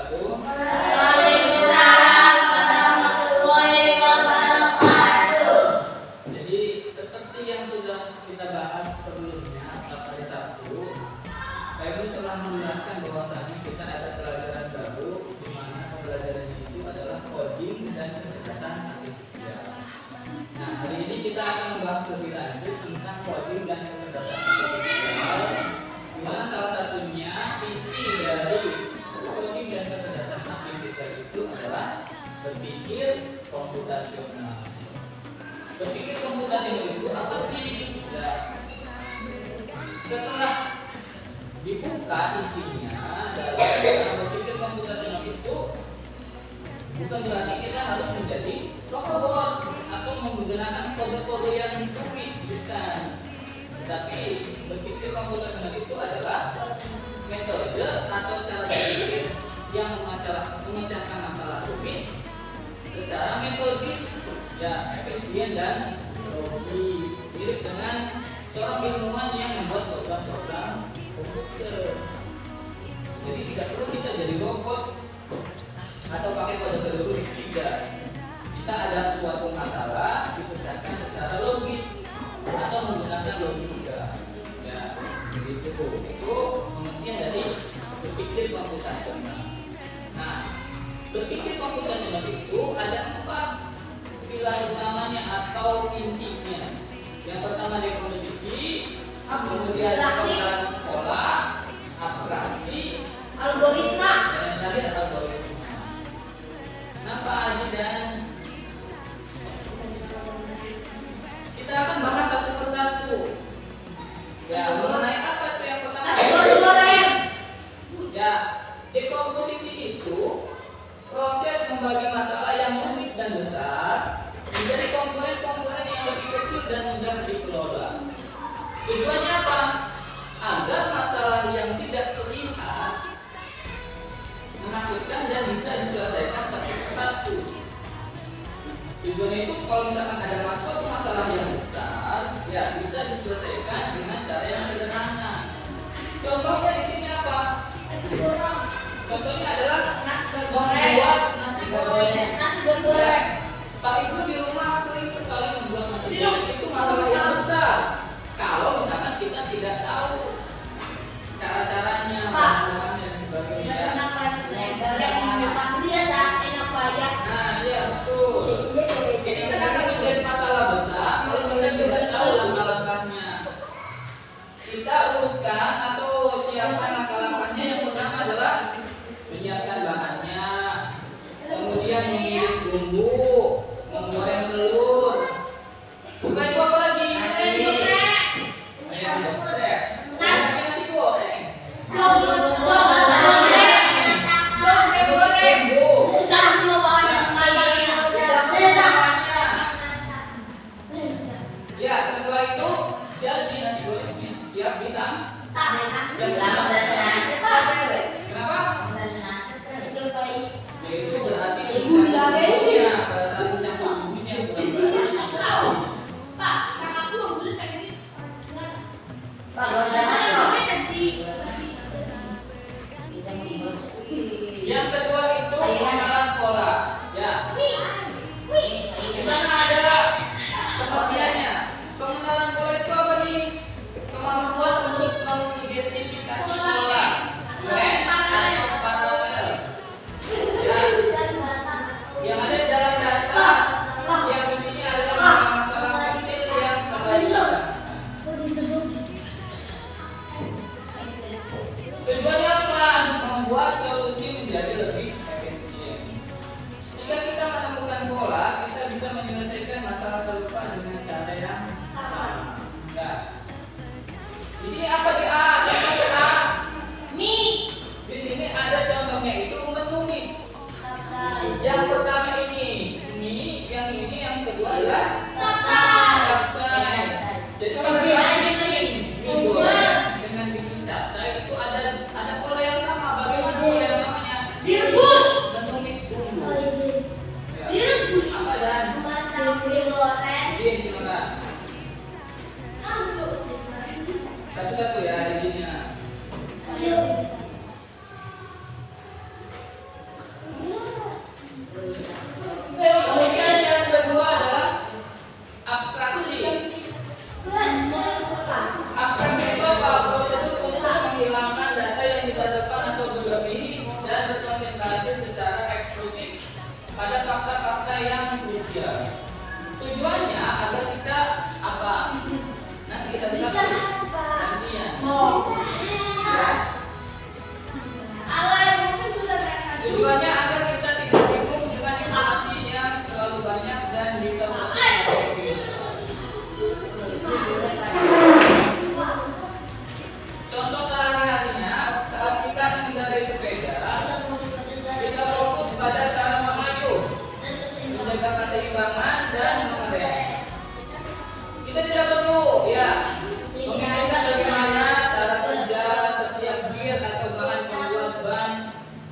wabarakatuh. Waalaikumsalam warahmatullahi wabarakatuh. Jadi seperti yang sudah kita bahas sebelumnya pas hari Sabtu, Pak Ibu telah menjelaskan bahwasanya kita ada pelajaran baru di mana pembelajarannya itu adalah coding dan kecerdasan artifisial. Nah, hari ini kita akan membahas lebih lanjut tentang coding dan kecerdasan artifisial, di mana salah satunya isi dari coding dan kecerdasan artifisial itu adalah berpikir komputasional. Berpikir komputasional itu apa sih? Ya, setelah dibuka isinya dalam berpikir komputasional itu bukan berarti kita harus menjadi robot atau menggunakan kode-kode yang rumit, bukan. Tapi berpikir komputasional itu adalah metode atau cara berpikir yang memecahkan masalah rumit secara metodis, ya, efisien dan logis, mirip dengan seorang ilmuwan yang membuat program-program komputer. Jadi tidak perlu kita jadi robot atau pakai kode-kode rumit, tidak. Kita ada suatu masalah dipecahkan secara logis atau menggunakan logika. Ya, begitu. Itu pengertian dari berpikir komputasional. Nah, berpikir komputasional itu ada 4 pilar utamanya atau intinya. Yang pertama definisi, kemudian penggunaan pola, abstraksi, Algoritma. dan yang terakhir algoritma. Nah, Pak Haji dan kita akan bahas satu persatu. Ya, mengenai apa itu yang pertama? Ya, dekomposisi itu proses membagi masalah yang rumit dan besar menjadi komponen-komponen yang lebih kecil dan mudah dikelola. Tujuannya apa? Agar masalah yang tidak terlihat menakutkan dan bisa diselesaikan satu persatu. Tujuannya itu kalau misalkan ada suatu masalah yang besar, ya bisa diselesaikan dengan cara yang sederhana. Contohnya di sini apa? Contohnya adalah membuat nasi goreng. Ya, Pak Ibu di rumah sering sekali membuat nasi goreng, itu masalah yang besar. Kalau misalkan kita tidak tahu cara-caranya, bahan-bahannya dan sebagainya. Nah, iya betul. Ini kan akan menjadi masalah besar kalau kita tidak tahu langkah-langkahnya. Kita urutkan atau siapkan langkah-langkahnya. Yang pertama adalah menyiapkan bahannya, kemudian mengiris bumbu, menggoreng telur. Bukan itu apa lagi? Nasi goreng. Nasi goreng. Ya, setelah itu jadi nasi gorengnya. Siap bisa? Kenapa? Ya, itu berarti bumbunya, pada saat mencampur bumbunya Yang kedua itu pengenalan pola. Ya. Di sana ada pengertiannya. Pengenalan pola itu apa sih? Kemampuan untuk mengidentifikasi pola, tren atau paralel. Ya. Yang ada di dalam data, yang di sini adalah masalah kecil yang terlihat. Tujuannya apa? Membuat solusi menjadi lebih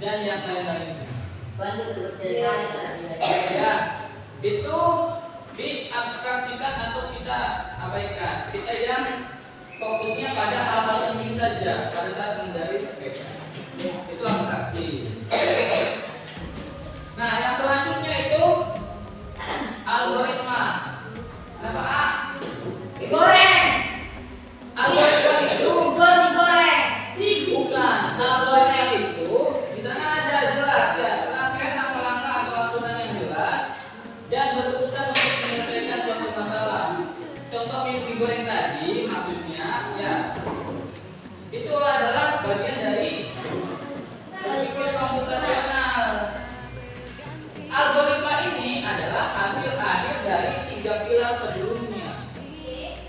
dan yang lain-lainnya. Iya. Ya, itu diabstraksikan atau kita abaikan. Kita yang fokusnya pada hal-hal penting saja pada saat menghindari sketsa. Itu abstraksi. Nah, yang selanjutnya itu algoritma. Kenapa A? Digoreng. Algoritma itu Digoreng. bukan. Algoritma itu di sana ada jelas ya, serangkaian langkah-langkah atau aturan yang jelas dan berurusan untuk menyelesaikan suatu masalah. Contoh yang digoreng tadi maksudnya ya itu adalah bagian dari berpikir komputasional. Algoritma ini adalah hasil akhir dari 3 pilar sebelumnya.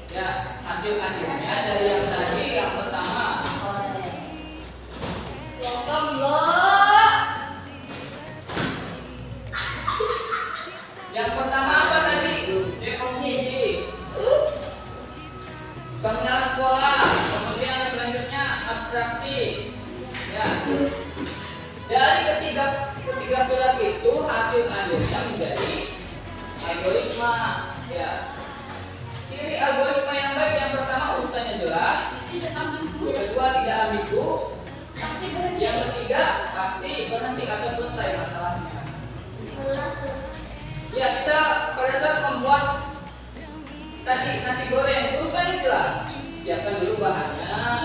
Ya, hasil akhirnya dari yang tadi yang pertama. Logam lo. Yang pertama apa tadi? Dekomposisi. Pengenalan pola. Kemudian selanjutnya abstraksi. Ya. Dari ketiga pilar itu hasil akhirnya menjadi algoritma. Ya. Ciri algoritma yang baik yang pertama urutannya jelas. Yang kedua tidak ambigu. Yang ketiga pasti berhenti atau selesai masalahnya. Ya, kita pada saat membuat tadi nasi goreng urutannya jelas. Siapkan dulu bahannya.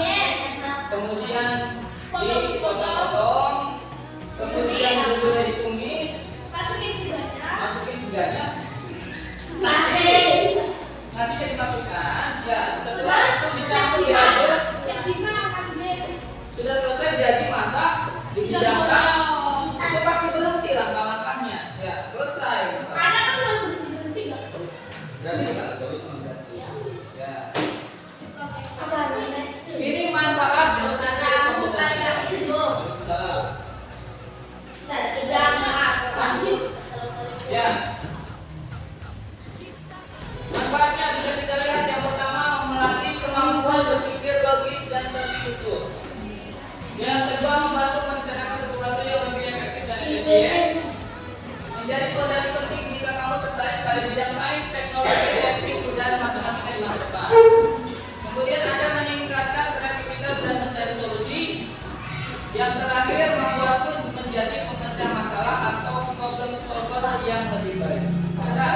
Kemudian dipotong-potong. Kemudian bumbunya ditumis. Masukin seganya. Nasinya dimasukkan. Ya, setelah itu dicampur diaduk. Sudah selesai jadi masak, dihidangkan. Itu pasti berhenti langkah-langkahnya. Ya, selesai. Berarti kita algoritma berarti. Ya. Ini manfaat ya. Manfaatnya bisa kita lihat yang pertama melatih kemampuan berpikir logis dan terstruktur. Yang kedua membantu merencanakan sesuatu yang lebih efektif dan efisien. Menjadi fondasi penting jika kamu tertarik pada bidang sains, teknologi, teknik, dan matematika di masa depan. Kemudian Anda meningkatkan kreativitas dan mencari solusi. Yang terakhir membuatmu menjadi pemecah masalah atau problem solver yang lebih baik. Ada